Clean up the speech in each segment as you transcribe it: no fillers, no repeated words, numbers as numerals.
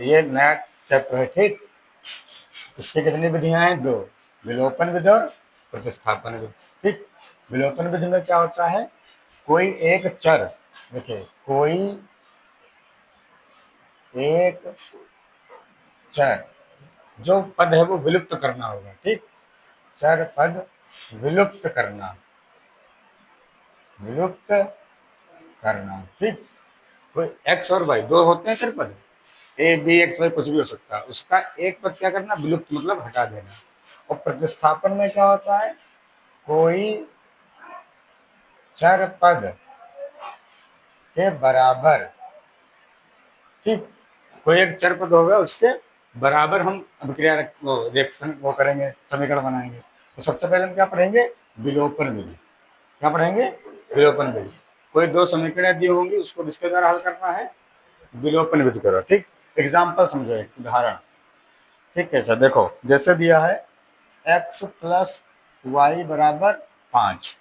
ये नया चैप्टर है, ठीक। इसकी कितनी विधियां हैं? दो, विलोपन विधि और प्रतिस्थापन विधि, ठीक। विलोपन विधि में क्या होता है, कोई एक चर, देखिए कोई एक चर जो पद है वो विलुप्त करना होगा, ठीक। चर पद विलुप्त करना, विलुप्त करना, ठीक। कोई एक्स और वाई दो होते हैं चर पद, ए बी एक्स वाई कुछ भी हो सकता है, उसका एक पद क्या करना, विलुप्त मतलब हटा देना। और प्रतिस्थापन में क्या होता है, कोई चर पद के बराबर, ठीक। कोई एक चर पद होगा उसके बराबर हम अभिक्रिया रिएक्शन वो करेंगे, समीकरण बनाएंगे। तो सबसे पहले हम क्या पढ़ेंगे, विलोपन विधि। क्या पढ़ेंगे, विलोपन विधि। कोई दो समीकरण दी होंगी उसको किसके द्वारा हल करना है, विलोपन विधि करो, ठीक। एग्जाम्पल समझो, एक उदाहरण, ठीक। कैसा, देखो जैसे दिया है x प्लस वाई बराबर 5,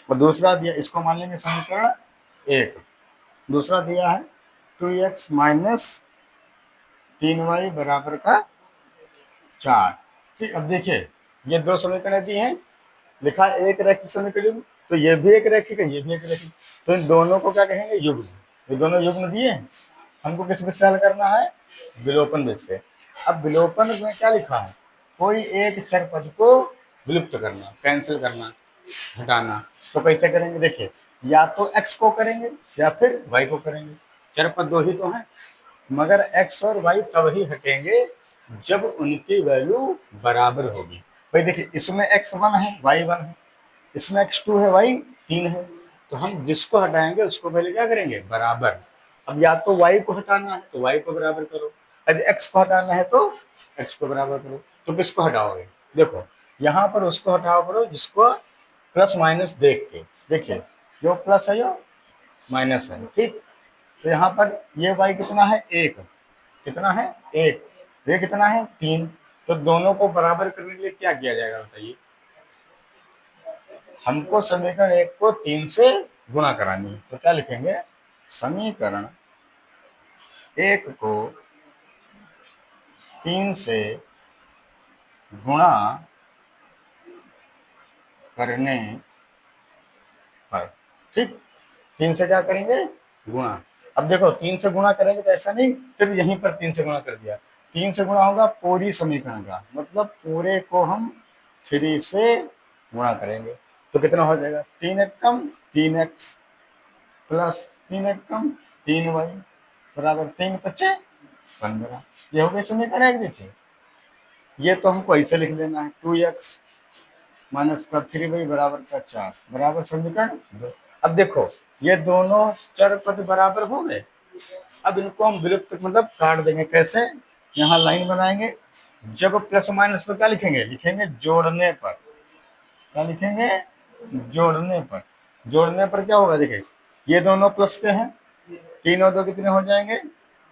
और दूसरा दिया, इसको मान लेंगे समीकरण 1। दूसरा दिया है 2x माइनस 3y बराबर का 4, ठीक। अब देखिए ये दो समीकरण दी हैं, लिखा एक रैखिक समीकरण, तो ये भी एक रैखिक है, ये भी एक रैखिक, तो इन दोनों को क्या कहेंगे, युग्म। ये दोनों युग्म दिए हैं, हमको किस विधि से हल करना है, विलोपन विधि से। अब विलोपन में क्या लिखा है, कोई एक चर पद को विलुप्त करना, कैंसिल करना, हटाना। तो कैसे करेंगे, देखिए या तो x को करेंगे या फिर y को करेंगे। चर पद दो ही तो हैं, मगर x और y तब ही हटेंगे जब उनकी वैल्यू बराबर होगी। भाई देखिए इसमें x1 है y1 है, इसमें x2 है y3 है, तो हम जिसको हटाएंगे उसको पहले क्या करेंगे, बराबर। अब या तो y को हटाना है तो y को बराबर करो, यदि x को हटाना है तो x को बराबर करो। तो किसको हटाओगे, देखो यहाँ पर उसको हटाओ करो जिसको प्लस माइनस देख के, देखिए जो प्लस है जो माइनस है, ठीक। तो यहाँ पर ये y कितना है, एक, कितना है, एक, ये कितना है, 3। तो दोनों को बराबर करने के लिए क्या किया जाएगा बताइए, हमको समीकरण 1 को 3 से गुणा करानी है। तो क्या लिखेंगे, समीकरण 1 को 3 से गुणा करने पर, ठीक। 3 से क्या करेंगे, गुणा। अब देखो 3 से गुणा करेंगे तो ऐसा नहीं सिर्फ यहीं पर 3 से गुणा कर दिया, 3 से गुणा होगा पूरी समीकरण का, मतलब पूरे को हम 3 से गुणा करेंगे। तो कितना हो जाएगा, 3 एक कम 3x प्लस 3 एक कम 3y बराबर 3 पच्चे 15। ये हो गई समीकरण एक। देखिए ये तो हमको ऐसे लिख लेना है, 2x माइनस का 3y बराबर का 4 बराबर समीकरण 2। अब देखो ये दोनों चर पद बराबर हो गए, अब इनको हम विलुप्त मतलब काट देंगे। कैसे, यहाँ लाइन बनाएंगे, जब प्लस माइनस तो क्या लिखेंगे, लिखेंगे जोड़ने पर। क्या लिखेंगे, जोड़ने पर। जोड़ने पर क्या होगा, देखिए ये दोनों प्लस के हैं, 3 और 2 कितने हो जाएंगे,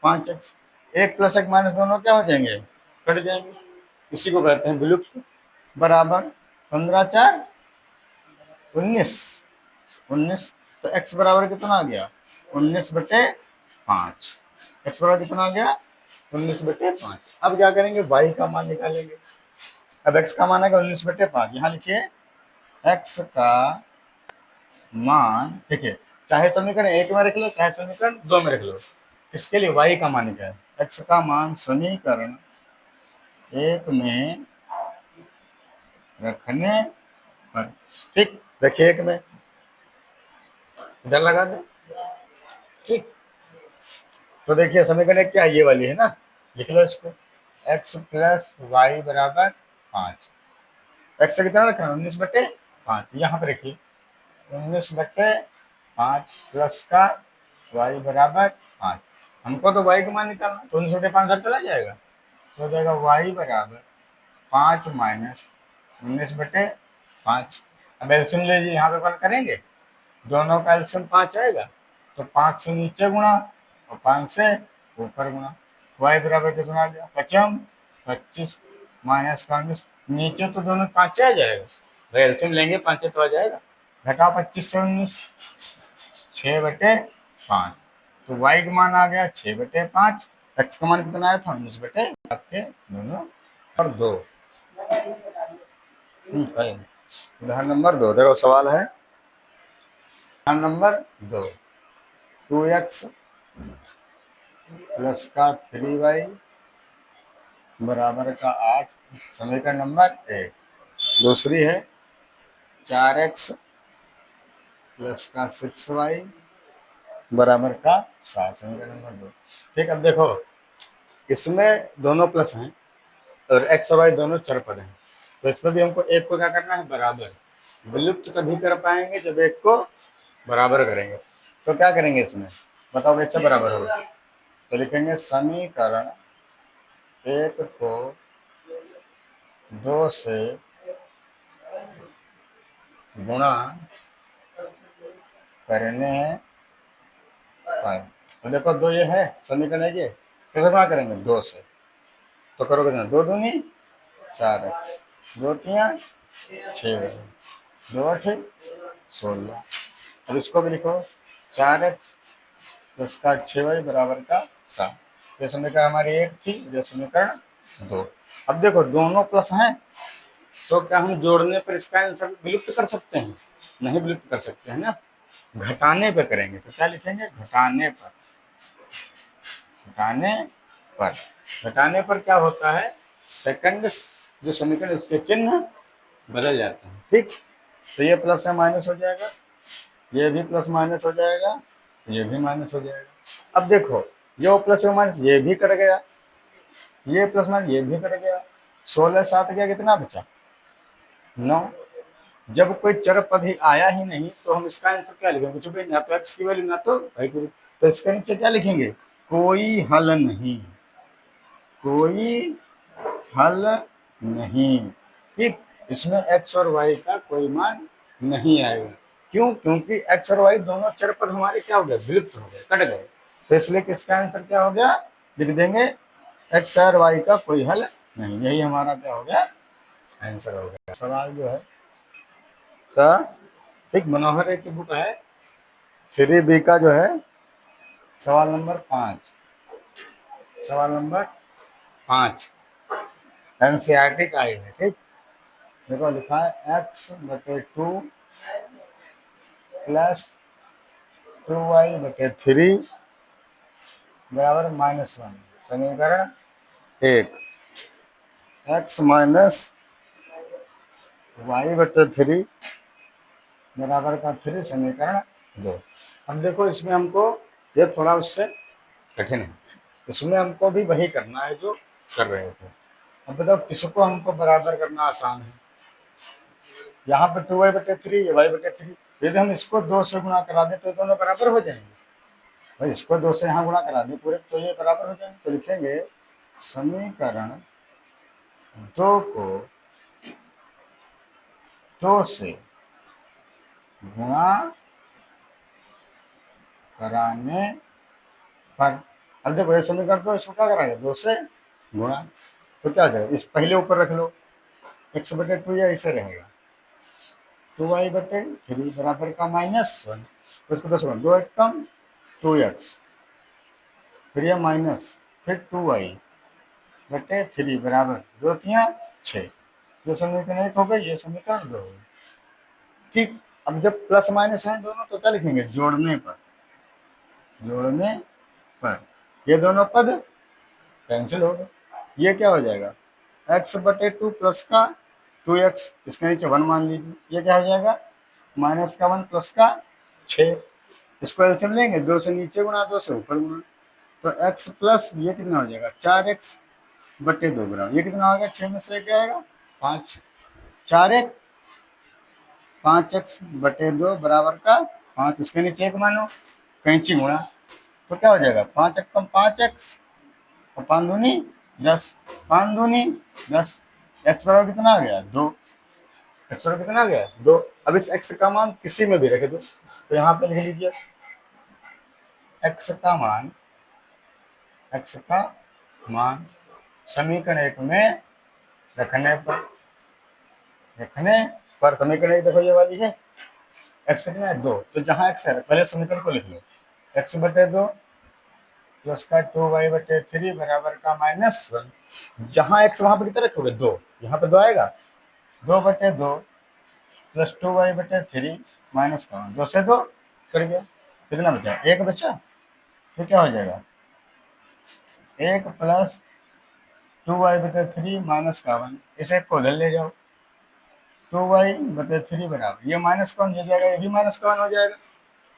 5x। एक प्लस एक माइनस दोनों क्या हो जाएंगे, कट जाएंगे, इसी को कहते हैं विलुप्त। बराबर 15 4 19, 19। तो x बराबर कितना आ गया, 19/5। x बराबर कितना आ गया, 19/5। अब क्या करेंगे, y का मान निकालेंगे। अब x का मान है 19/5, यहाँ लिखिए x का मान, देखिए चाहे समीकरण 1 में रख लो चाहे समीकरण 2 में रख लो, इसके लिए y का मान निकाले। x का मान समीकरण 1 में रखने पर, ठीक। देखिए 1 में इधर लगा दे, ठीक। तो देखिए समीकरण क्या, ये वाली है ना, लिख लो इसको, x प्लस वाई बराबर 5। x से कितना रखना, 19/5, यहाँ पे रखिए 19/5 प्लस का y बराबर 5। हमको तो y का मान निकालना, तो 19/5 घर चला जाएगा, तो हो जाएगा y बराबर 5 माइनस 19/5। अब एल्सियम ले लीजिए, यहाँ पे बंद करेंगे, दोनों का एल्सियम 5 आएगा, तो 5 से नीचे गुणा और 5 से ऊपर गुणा। y बराबर कितना आ गया, 25 माइनस का 19, नीचे तो दोनों 5 आ जाएगा, भाई एल्सियम लेंगे 5 तो आ जाएगा, घटा 25 से 19 6/5। तो y का मान आ गया 6/5, x का मान कितना आया था 19 बटे आपके दोनों और 2। उदाहरण नंबर 2 देखो सवाल है, उदाहरण नंबर 2 2x प्लस का 3y बराबर का 8, समीकरण नंबर 1। दूसरी है 4x प्लस का 6y बराबर का 7, समीकरण नंबर 2। ठीक, अब देखो इसमें दोनों प्लस हैं और x और y दोनों चर पद हैं, तो इसमें भी हमको एक को क्या करना है, बराबर। विलुप्त तभी कर पाएंगे जब एक को बराबर करेंगे। तो क्या करेंगे इसमें, बताओ कैसे बराबर होगा। तो लिखेंगे समीकरण 1 को 2 से गुणा करने पर, तो देखो 2 ये है समीकरण है, ये कैसे गुणा करेंगे 2 से, तो करोगे ना 2 दूनी 4x, 2 तियां 6, 2 8 16। अब इसको भी लिखो 4x प्लस का 6y बराबर का 7। ये समीकरण हमारी 1 थी, ये समीकरण 2। अब देखो दोनों प्लस हैं, तो क्या हम जोड़ने पर इसका आंसर विलुप्त कर सकते हैं? नहीं विलुप्त कर सकते हैं ना, घटाने पे करेंगे। तो क्या लिखेंगे, घटाने पर। घटाने पर, घटाने पर क्या होता है, सेकंड जो समीकरण उसके चिन्ह बदल जाते हैं। ठीक, तो ये प्लस है माइनस हो जाएगा, ये भी प्लस माइनस हो जाएगा, ये भी माइनस हो जाएगा। अब देखो ये प्लस और माइनस ये भी कट गया, ये प्लस माइनस ये भी कट गया, 16 7 गया, कितना बचा 9। जब कोई चर पद ही आया ही नहीं तो हम इसका आंसर क्या लिखेंगे, कुछ भी, ना तो x की वैल्यू ना तो y की वैल्यू। तो इसके नीचे क्या लिखेंगे, कोई हल नहीं, कोई हल नहीं। ठीक, इसमें x और y का कोई मान नहीं आएगा। क्यों, क्योंकि x और y दोनों चर पद हमारे क्या हो गए, विलुप्त हो गए, कट गए। तो इसलिए किसका आंसर क्या हो गया, लिख देंगे x और y का कोई हल नहीं। यही हमारा क्या हो गया, आंसर हो गया। सवाल जो है का, ठीक, मनोहर की बुक है 3B का जो है सवाल नंबर 5, सवाल नंबर 5 एनसीईआरटी का ही है। ठीक, देखो लिखा है x/2 प्लस 2y/3 बराबर -1, समीकरण 1। x माइनस y/3 बराबर का 3, समीकरण 2। अब देखो इसमें हमको ये थोड़ा उससे कठिन है, इसमें हमको भी वही करना है जो कर रहे थे। अब बताओ किसको हमको बराबर करना आसान है, यहाँ पे 2y/3 ये y/3, यदि हम इसको 2 से गुणा करा दें तो दोनों बराबर हो जाएंगे। भाई इसको 2 से यहाँ गुणा करा दें पूरे, तो ये बराबर हो जाएंगे। तो लिखेंगे समीकरण 2 को 2 से गुणा कराने पर, अब देखो ये समीकरण तो इसको क्या कराएंगे 2 से गुणा, तो क्या करें, इस पहले ऊपर रख लो, x/2 या ऐसे रहेगा 2y/3 बराबर का -1, उसको 10 2 1 कम 2x, फिर ये माइनस, फिर 2y/3 बराबर 2 तियां 6। ये समीकरण 1 हो गई, ये समीकरण 2 हो गई। ठीक, अब जब प्लस माइनस है दोनों तो क्या लिखेंगे, जोड़ने पर, जोड़ने पर ये दोनों पद कैंसिल हो गए। ये क्या हो जाएगा, x/2 प्लस का 2x, इसके नीचे 1 मान लीजिए, ये क्या हो जाएगा माइनस का 1 प्लस का 6। इसको एलसीएम लेंगे, 2 से नीचे गुणा 2 से ऊपर गुणा, तो x प्लस ये कितना हो जाएगा 4x/2 बराबर, ये कितना हो गया 6 में से 1 आएगा 5, 4x 5x/2 बराबर का 5, इसके नीचे 1 मानो, कैंची गुणा, तो क्या हो जाएगा 5 कम 5x और 5 दूनी 10, 5 दूनी 10, x बराबर कितना आ गया 2, x बराबर कितना आ गया 2। अब इस x का मान किसी में भी रख दो, तो यहाँ पे लिख लीजिए x का मान, x का मान समीकरण 1 में रखने पर, रखने पर समीकरण 1 देखो ये वाली है, x कितना है 2, तो जहाँ x है पहले समीकरण को लिख लो, x/2 प्लस का 2y/3 बराबर का -1। जहां x वहां पर कितना रखोगे 2, यहाँ पे 2 आएगा, 2/2 प्लस 2y/3 माइनस का 2 से 2 कर गया, कितना बचा 1 बचा। तो क्या हो जाएगा 1 प्लस 2y/3 माइनस का 1, इसे को ले जाओ 2y/3 बराबर ये माइनस का 1 हो जाएगा, ये भी माइनस का 1 हो जाएगा,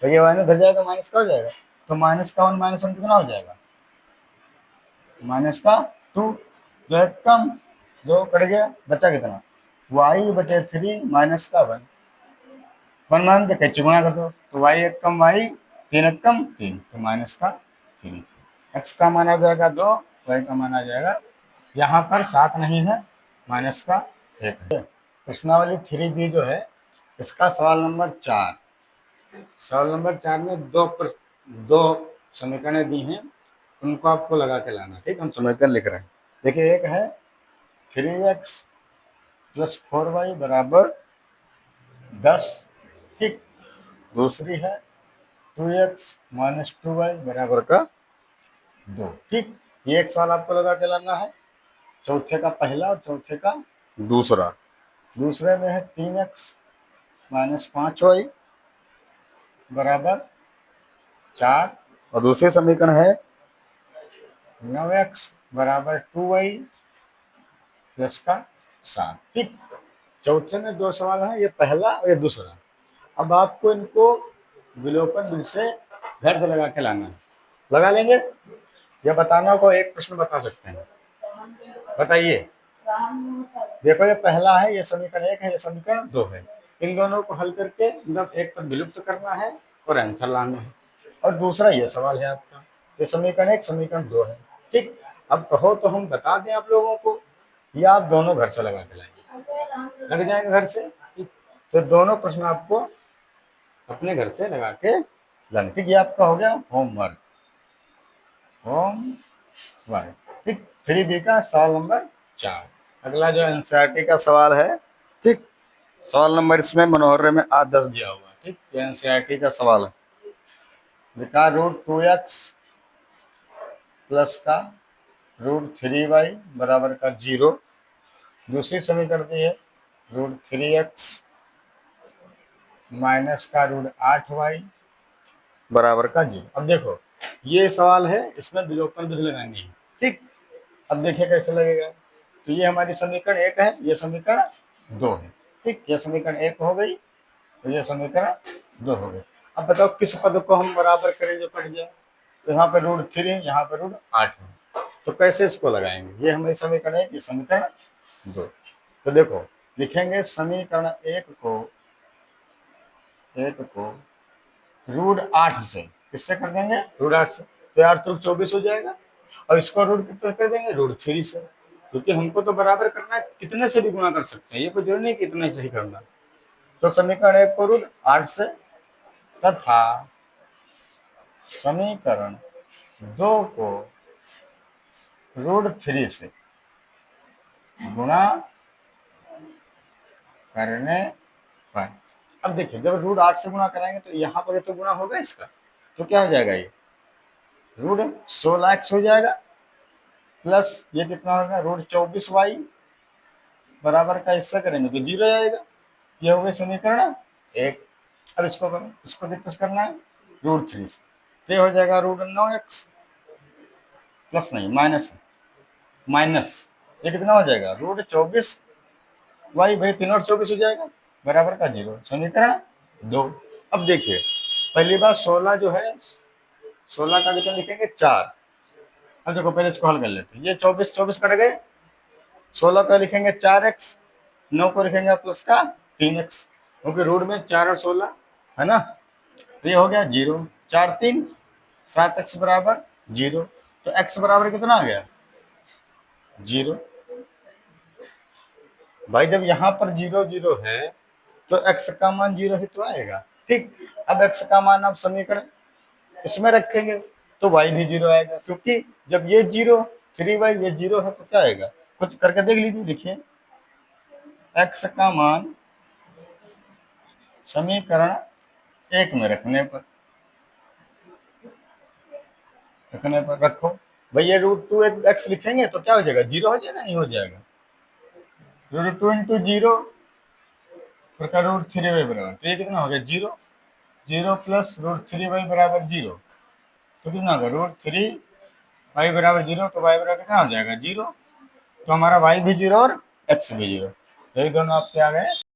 तो ये माइनस घट जाएगा, माइनस का हो जाएगा, तो माइनस का 1 माइनस 1 कितना हो जाएगा माइनस का 2, जो है कम 2 कट गया, बचा कितना y/3 माइनस का 1, 1 मान के कैसे गुणा कर दो, तो y एक कम y, 3 एक कम 3, तो माइनस का 3, x का मान आ जाएगा 2, y का मान आ जाएगा, यहाँ पर 7 नहीं है, माइनस का 1 है। प्रश्नावली 3b जो है इसका सवाल नंबर 4, सवाल नंबर 4 में दो समीकरणें दी हैं, उनको आपको लगा के लाना। ठीक, हम समीकरण लिख रहे हैं। देखिए, एक है 3x प्लस 4y बराबर 10, ठीक। दूसरी है 2x माइनस 2y बराबर का 2, ठीक। ये एक सवाल आपको लगा के लाना है, चौथे का पहला और चौथे का दूसरा। दूसरे में है 3x माइनस 5y बराबर 4, और दूसरे समीकरण है 9x बराबर 2y प्लस का 7, ठीक। चौथे में 2 सवाल हैं, ये पहला और ये दूसरा। अब आपको इनको विलोपन विधि से घर से लगा के लाना है। लगा लेंगे या बताना को एक प्रश्न बता सकते हैं, बताइए। देखो, ये पहला है, ये समीकरण 1 है, ये समीकरण 2 है। इन दोनों को हल करके मतलब एक पर विलुप्त करना है और आंसर लाना है। और दूसरा ये सवाल है आपका, ये समीकरण 1 समीकरण 2 है, ठीक। अब कहो तो हम बता दें आप लोगों को, या आप दोनों घर से लगा के लाएंगे, लग जाएंगे घर से, ठीक। तो दोनों प्रश्न आपको अपने घर से लगा के लाने, ठीक। ये आपका हो गया होमवर्क, ठीक। 3b का सवाल नंबर 4। अगला जो एनसीईआरटी का सवाल है, ठीक। सवाल नंबर इसमें मनोहर में 8-10 दिया हुआ है, ठीक। ये एनसीईआरटी का सवाल है। लिखा √2x प्लस का √3y बराबर का 0। दूसरी समीकरण दी है √3x माइनस का √8y बराबर का 0। अब देखो, ये सवाल है, इसमें विलोपन विधि लगानी है, ठीक। अब देखिए कैसे लगेगा। तो ये हमारी समीकरण 1 है, ये समीकरण 2 है, ठीक। ये समीकरण 1 हो गई, तो ये समीकरण 2 हो गई। अब बताओ किस पद को हम बराबर करें जो कट जाए। तो यहाँ पे √3, यहाँ पे √8 है, तो कैसे इसको लगाएंगे। ये हमारी समीकरण 1, ये समीकरण 2। तो देखो, लिखेंगे समीकरण 1 को √8 से, किससे कर देंगे √8 से, तो यार तो 24 हो जाएगा। और इसको रूट कितना कर देंगे √3 से, क्योंकि हमको तो बराबर करना है, कितने से भी गुणा कर सकते हैं, ये कोई जरूरी नहीं कि इतने से ही करना। तो समीकरण 1 को √8 से तथा समीकरण 2 को √3 से गुणा करने पर, अब देखिए जब √8 से गुणा कराएंगे तो यहाँ पर तो गुणा होगा इसका, तो क्या हो जाएगा ये √16x हो जाएगा, प्लस ये कितना होगा √24y बराबर का हिस्सा करेंगे तो 0 आएगा। ये हो गया समीकरण 1। अब इसको करो, इसको डिस्कस करना है √3 से, तो ये हो जाएगा √9x प्लस नहीं माइनस ये कितना हो जाएगा √24y भाई 3 और 24 हो जाएगा बराबर का 0, समीकरण 2। अब देखिए पहली बात 16 जो है, 16 का कितना लिखेंगे 4। अब देखो पहले इसको हल कर लेते हैं, ये 24 कट गए, 16 का लिखेंगे 4x, 9 को लिखेंगे प्लस का 3x, क्योंकि रूट में 4 और 16 है ना, तो ये हो गया 0, 4 3 7x बराबर 0। तो x बराबर कितना आ गया 0। भाई जब यहाँ पर 0 0 है तो x का मान 0 ही तो आएगा, ठीक। अब x का मान आप समीकरण इसमें रखेंगे तो y भी 0 आएगा, क्योंकि जब ये 0 3y ये 0 है तो क्या आएगा, कुछ करके देख लीजिए। देखिए x का मान समीकरण 1 में रखने पर रखने पर रखो भाई, ये √2 x लिखेंगे तो क्या हो जाएगा, 0 हो जाएगा, नहीं हो जाएगा। √2 इंटू 0 प्रकार √3y बराबर, तो ये कितना हो गया 0, 0 प्लस √3y बराबर 0, तो कितना होगा √3y बराबर 0, तो y बराबर कितना हो जाएगा 0, तो हमारा y भी 0 और x भी 0, यही दोनों आपके आ गए।